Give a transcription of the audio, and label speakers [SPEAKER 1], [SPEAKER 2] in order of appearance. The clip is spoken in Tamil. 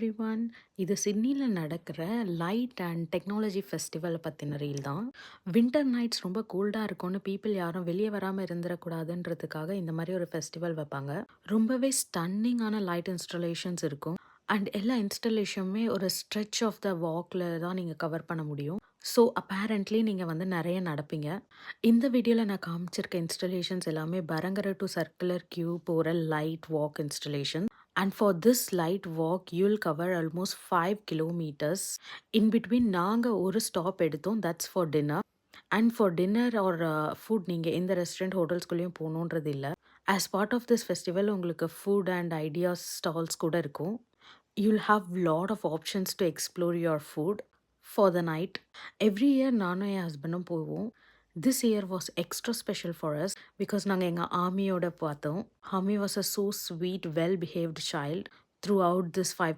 [SPEAKER 1] எவ்ரிவன். இது சிட்னில நடக்கிற லைட் அண்ட் டெக்னாலஜி ஃபெஸ்டிவல பத்தின ரீல் தான். வின்டர் நைட்ஸ் ரொம்ப கோல்டா இருக்கும்னு பீப்பிள் யாரும் வெளிய வராம இருந்துறக்கூடாதுன்றதுக்காக இந்த மாரி ஒரு ஃபெஸ்டிவல் வைப்பாங்க. ரொம்பவே ஸ்டன்னிங்கான லைட் இன்ஸ்டாலேஷன்ஸ் இருக்கும். அண்ட் எல்லா இன்ஸ்டாலேஷனுமே ஒரு ஸ்ட்ரெச் ஆஃப் த வாக்ல தான் நீங்க கவர் பண்ண முடியும். ஸோ அப்பேரன்ட்லி நீங்க வந்து நெறைய நடப்பீங்க. இந்த வீடியோல நான் காமிச்சிருக்க இன்ஸ்டாலேஷன்ஸ் எல்லாமே பரங்கர டூ சர்க்குலர் கியூ போற light walk installation. And for this light walk, you'll cover almost 5 kilometers. In between, நாங்க ஒரு ஸ்டாப் எடுத்தோம். That's for dinner. And for dinner or food, நீங்க எந்த ரெஸ்டாரண்ட் ஹோட்டல்ஸ்குள்ளேயும் போகணுன்றது இல்ல. As part of this festival, உங்களுக்கு food and ideas stalls கூட இருக்கும். You'll have lot of options to explore your food for the night. Every year நானும் என் ஹஸ்பண்டும் போவோம். This year was extra special for us because நாங்க எங்க ஆமியோட பார்த்தோம். Ami was a so sweet, well behaved child throughout this 5